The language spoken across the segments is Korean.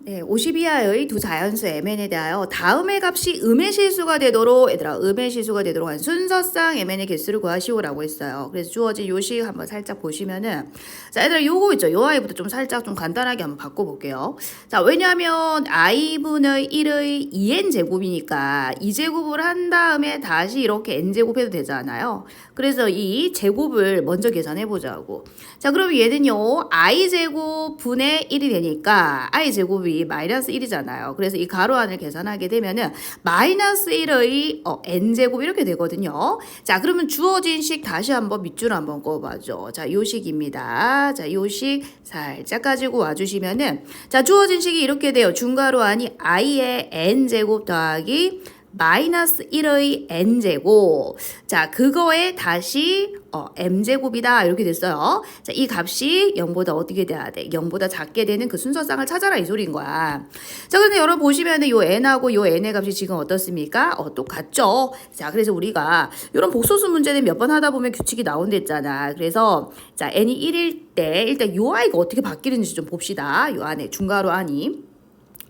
네, 50 이하의 두 자연수 mn에 대하여 다음의 값이 음의 실수가 되도록 얘들아 음의 실수가 되도록 한 순서상 mn의 개수를 구하시오라고 했어요. 그래서 주어진 요식 한번 살짝 보시면은 자 얘들아 요거 있죠. 요 아이부터 좀 살짝 좀 간단하게 한번 바꿔볼게요. 자 왜냐하면 i분의 1의 2n 제곱이니까 2제곱을 한 다음에 다시 이렇게 n 제곱해도 되잖아요. 그래서 이 제곱을 먼저 계산해 보자고. 자 그럼 얘는요 i 제곱 분의 1이 되니까 i 제곱이 마이너스 1이잖아요. 그래서 이 가로 안을 계산하게 되면은 마이너스 1의 n제곱 이렇게 되거든요. 자 그러면 주어진 식 다시 한번 밑줄 한번 그어봐줘. 자 요 식입니다. 자 요 식 살짝 가지고 와주시면은 자 주어진 식이 이렇게 돼요. 중가로 안이 i의 n제곱 더하기 마이너스 1의 n제곱. 자, 그거에 다시 m제곱이다. 이렇게 됐어요. 자, 이 값이 0보다 어떻게 돼야 돼? 0보다 작게 되는 그 순서상을 찾아라 이 소리인 거야. 자, 그런데 여러분 보시면은 요 n하고 요 n의 값이 지금 어떻습니까? 똑같죠? 자, 그래서 우리가 이런 복소수 문제는 몇 번 하다 보면 규칙이 나온댔잖아. 그래서 자, n이 1일 때 일단 요 아이가 어떻게 바뀌는지 좀 봅시다. 요 안에 중괄호 안이.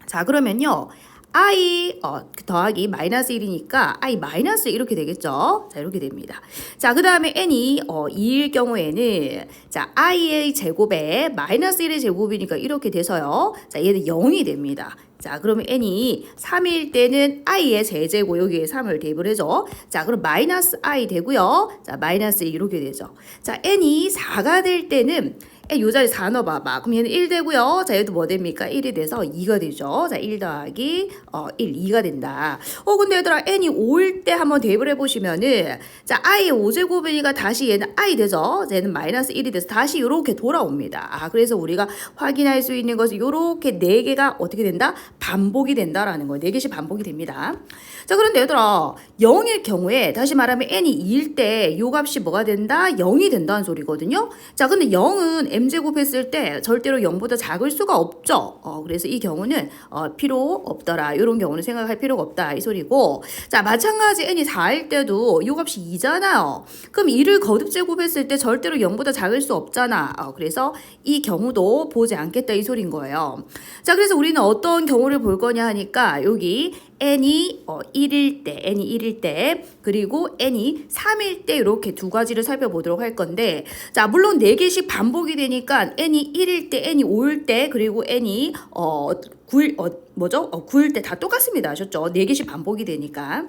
자, 그러면요. i 더하기 마이너스 1이니까 i 마이너스 이렇게 되겠죠. 자 이렇게 됩니다. 자 그 다음에 n이 2일 경우에는 자 i의 제곱에 마이너스 1의 제곱이니까 이렇게 돼서요. 자 얘는 0이 됩니다. 자 그러면 n이 3일 때는 i의 제제곱 여기에 3을 대입을 해줘. 자 그럼 마이너스 i 되고요. 자 마이너스 1 이렇게 되죠. 자 n이 4가 될 때는 요 자리 4 넣어봐봐. 그럼 얘는 1 되고요. 자, 얘도 뭐 됩니까? 1이 돼서 2가 되죠. 자, 1 더하기 1, 2가 된다. 근데 얘들아, n이 5일 때 한번 대입을 해보시면은 자, i의 5제곱이니까 다시 얘는 i 되죠. 자, 얘는 마이너스 1이 돼서 다시 이렇게 돌아옵니다. 그래서 우리가 확인할 수 있는 것은 이렇게 4개가 어떻게 된다? 반복이 된다라는 거예요. 4개씩 반복이 됩니다. 자, 그런데 얘들아, 0일 경우에 다시 말하면 n이 2일 때 요 값이 뭐가 된다? 0이 된다는 소리거든요. 자, 근데 0은 m제곱 했을 때 절대로 0보다 작을 수가 없죠. 그래서 이 경우는 필요 없더라. 이런 경우는 생각할 필요가 없다. 이 소리고. 자, 마찬가지 n이 4일 때도 요 값이 2잖아요. 그럼 2를 거듭 제곱했을 때 절대로 0보다 작을 수 없잖아. 그래서 이 경우도 보지 않겠다. 이 소리인 거예요. 자, 그래서 우리는 어떤 경우를 볼 거냐 하니까 여기 n이 1일 때, n이 1일 때, 그리고 n이 3일 때 이렇게 두 가지를 살펴보도록 할 건데 자, 물론 4개씩 반복이 되니까 n이 1일 때, n이 5일 때, 그리고 n이 9일 때 다 똑같습니다. 아셨죠? 4개씩 반복이 되니까.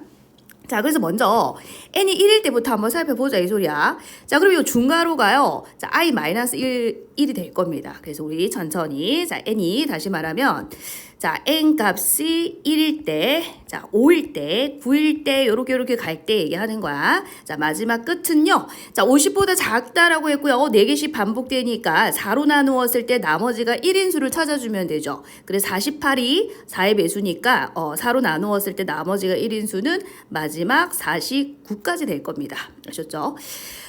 자, 그래서 먼저 n이 1일 때부터 한번 살펴보자 이 소리야. 자, 그럼 이 중괄호가요. 자, i-1이 될 겁니다. 그래서 우리 천천히 자, n이 다시 말하면 자, n 값이 1일 때, 자, 5일 때, 9일 때 요렇게 갈 때 얘기하는 거야. 자, 마지막 끝은요. 자, 50보다 작다라고 했고요. 4개씩 반복되니까 4로 나누었을 때 나머지가 1인수를 찾아주면 되죠. 그래서 48이 4의 배수니까 4로 나누었을 때 나머지가 1인수는 마지막 49까지 될 겁니다. 아셨죠?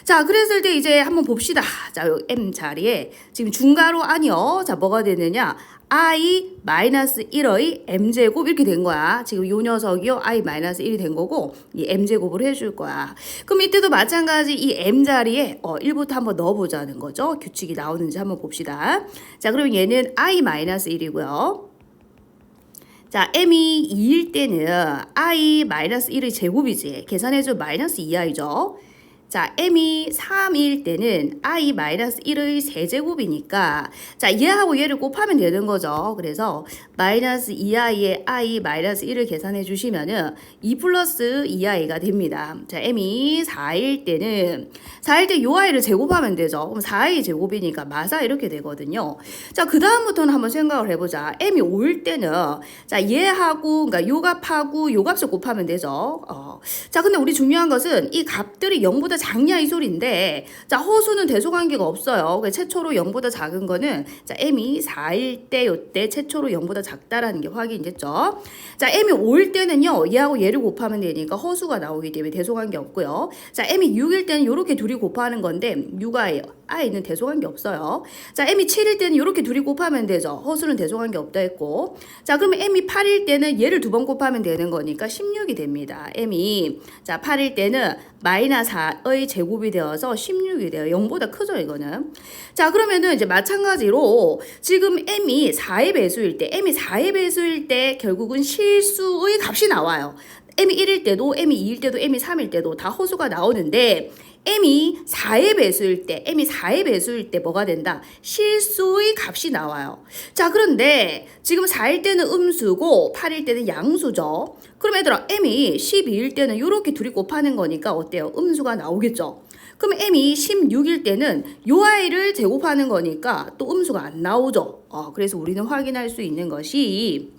자, 그랬을 때 이제 한번 봅시다. 자, 요 m 자리에 지금 중괄호 아니요. 자, 뭐가 되느냐? i-1의 m제곱 이렇게 된 거야. 지금 요 녀석이요. i-1이 된 거고 이 m제곱을 해줄 거야. 그럼 이때도 마찬가지 이 m 자리에 1부터 한번 넣어보자는 거죠. 규칙이 나오는지 한번 봅시다. 자, 그럼 얘는 i-1이고요. 자, m이 2일 때는 i-1의 제곱이지. 계산해줘 마이너스 2i죠. 자, m이 3일 때는 i-1의 세제곱이니까 자, 얘하고 얘를 곱하면 되는 거죠. 그래서 마이너스 2i에 i-1을 계산해 주시면은 2 플러스 2i가 됩니다. 자, m이 4일 때는 4일 때 요 i를 제곱하면 되죠. 그럼 4i 제곱이니까 마사 이렇게 되거든요. 자, 그 다음부터는 한번 생각을 해보자. m이 5일 때는 자, 얘하고 그러니까 요 값하고 요 값을 곱하면 되죠. 자, 근데 우리 중요한 것은 이 값들이 0보다 작냐 이 소리인데 자, 허수는 대소관계가 없어요. 최초로 0보다 작은 거는 자, m이 4일 때 요때 최초로 0보다 작다라는 게 확인됐죠. 자, m이 5일 때는요. 얘하고 얘를 곱하면 되니까 허수가 나오기 때문에 대소관계 없고요. 자, m이 6일 때는 요렇게 둘이 곱하는 건데 6i i는 대소관 게 없어요. 자, m이 7일 때는 이렇게 둘이 곱하면 되죠. 허수는 대소관 게 없다 했고. 자, 그러면 m이 8일 때는 얘를 두 번 곱하면 되는 거니까 16이 됩니다. m이 자 8일 때는 마이너스 4의 제곱이 되어서 16이 돼요. 0보다 크죠, 이거는. 자, 그러면은 이제 마찬가지로 지금 m이 4의 배수일 때, m이 4의 배수일 때 결국은 실수의 값이 나와요. m이 1일 때도, m이 2일 때도, m이 3일 때도 다 허수가 나오는데 m이 4의 배수일 때, m이 4의 배수일 때 뭐가 된다? 실수의 값이 나와요. 자, 그런데 지금 4일 때는 음수고 8일 때는 양수죠. 그럼 얘들아, m이 12일 때는 이렇게 둘이 곱하는 거니까 어때요? 음수가 나오겠죠. 그럼 m이 16일 때는 요 아이를 제곱하는 거니까 또 음수가 안 나오죠. 그래서 우리는 확인할 수 있는 것이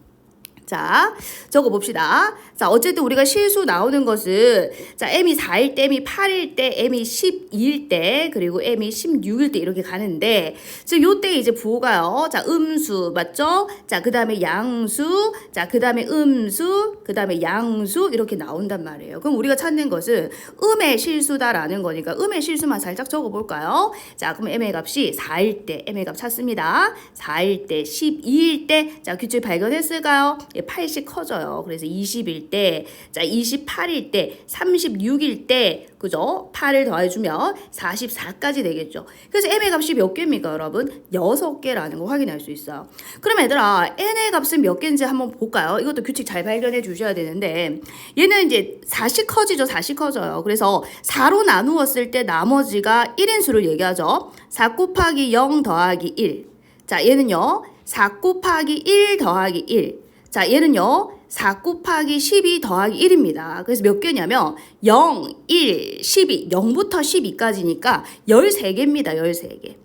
자, 적어봅시다. 자, 어쨌든 우리가 실수 나오는 것은 자, m이 4일 때, m이 8일 때, m이 12일 때, 그리고 m이 16일 때 이렇게 가는데 즉 요때 이제 부호가요. 자, 음수 맞죠? 자, 그 다음에 양수, 자, 그 다음에 음수, 그 다음에 양수 이렇게 나온단 말이에요. 그럼 우리가 찾는 것은 음의 실수다라는 거니까 음의 실수만 살짝 적어볼까요? 자, 그럼 m의 값이 4일 때 m의 값 찾습니다. 4일 때, 12일 때, 자, 규칙 발견했을까요? 80 커져요. 그래서 20일 때, 자, 28일 때, 36일 때, 그죠? 8을 더해주면 44까지 되겠죠. 그래서 m의 값이 몇 개입니까, 여러분? 6개라는 거 확인할 수 있어요. 그럼 얘들아, n의 값은 몇 개인지 한번 볼까요? 이것도 규칙 잘 발견해 주셔야 되는데, 얘는 이제 4씩 커지죠. 4씩 커져요. 그래서 4로 나누었을 때 나머지가 1인 수를 얘기하죠. 4 곱하기 0 더하기 1. 자, 얘는요, 4 곱하기 1 더하기 1. 자, 얘는요, 4 곱하기 12 더하기 1입니다. 그래서 몇 개냐면 0, 1, 12, 0부터 12까지니까 13개입니다. 13개.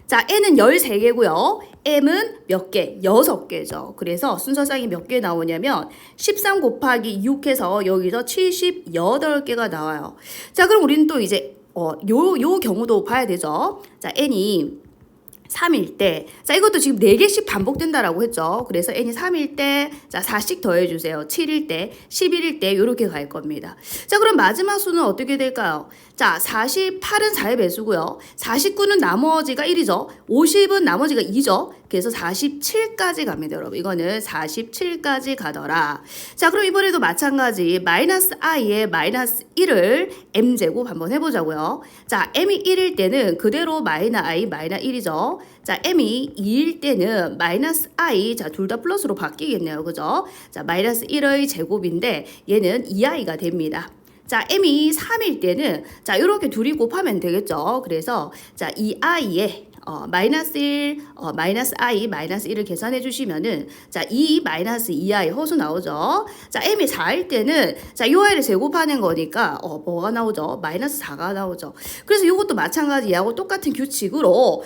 자, n은 13개고요. m은 몇 개? 6개죠. 그래서 순서상이 몇 개 나오냐면 13 곱하기 6 해서 여기서 78개가 나와요. 자, 그럼 우리는 또 이제 요 경우도 봐야 되죠. 자, n이 3일 때, 자, 이것도 지금 4개씩 반복된다라고 했죠. 그래서 n이 3일 때, 자, 4씩 더해주세요. 7일 때, 11일 때, 이렇게 갈 겁니다. 자, 그럼 마지막 수는 어떻게 될까요? 자, 48은 4의 배수고요. 49는 나머지가 1이죠. 50은 나머지가 2죠. 그래서 47까지 갑니다, 여러분. 이거는 47까지 가더라. 자, 그럼 이번에도 마찬가지 마이너스 i의 마이너스 1을 m제곱 한번 해보자고요. 자, m이 1일 때는 그대로 마이너스 i 마이너스 1이죠. 자, m이 2일 때는 마이너스 i, 자, 둘 다 플러스로 바뀌겠네요. 그죠? 자, 마이너스 1의 제곱인데 얘는 2i가 됩니다. 자, m이 3일 때는 자, 이렇게 둘이 곱하면 되겠죠. 그래서 자, 2i에 마이너스 1, 마이너스 i, 마이너스 1을 계산해 주시면은 자, 2 마이너스 2i 허수 나오죠. 자, m이 4일 때는 자, 요 i를 제곱하는 거니까 뭐가 나오죠? 마이너스 4가 나오죠. 그래서 이것도 마찬가지 얘하고 똑같은 규칙으로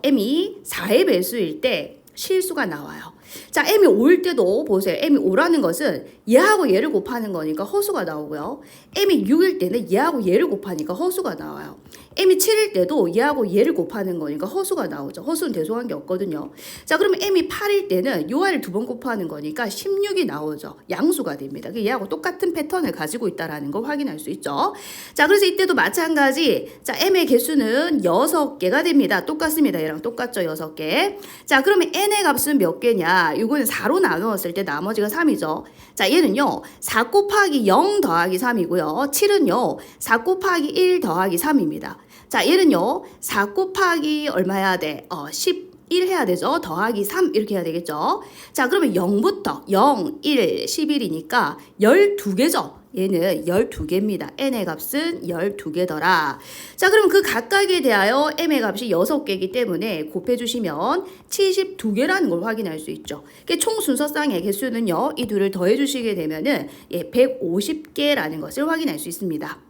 m이 4의 배수일 때 실수가 나와요. 자, m이 5일 때도 보세요. m이 5라는 것은 얘하고 얘를 곱하는 거니까 허수가 나오고요. m이 6일 때는 얘하고 얘를 곱하니까 허수가 나와요. m이 7일 때도 얘하고 얘를 곱하는 거니까 허수가 나오죠. 허수는 대소한 게 없거든요. 자, 그러면 m이 8일 때는 요 아이를 두 번 곱하는 거니까 16이 나오죠. 양수가 됩니다. 얘하고 똑같은 패턴을 가지고 있다는 걸 확인할 수 있죠. 자, 그래서 이때도 마찬가지. 자, m의 개수는 6개가 됩니다. 똑같습니다. 얘랑 똑같죠. 6개. 자, 그러면 n의 값은 몇 개냐? 이거는 4로 나누었을 때 나머지가 3이죠. 자, 얘는요. 4 곱하기 0 더하기 3이고요. 7은요. 4 곱하기 1 더하기 3입니다. 자, 얘는요. 4 곱하기 얼마 해야 돼? 11 해야 되죠. 더하기 3 이렇게 해야 되겠죠. 자, 그러면 0부터 0, 1, 11이니까 12개죠. 얘는 12개입니다. n의 값은 12개더라. 자, 그럼 그 각각에 대하여 m의 값이 6개이기 때문에 곱해주시면 72개라는 걸 확인할 수 있죠. 총 순서상의 개수는요. 이 둘을 더해주시게 되면은 150개라는 것을 확인할 수 있습니다.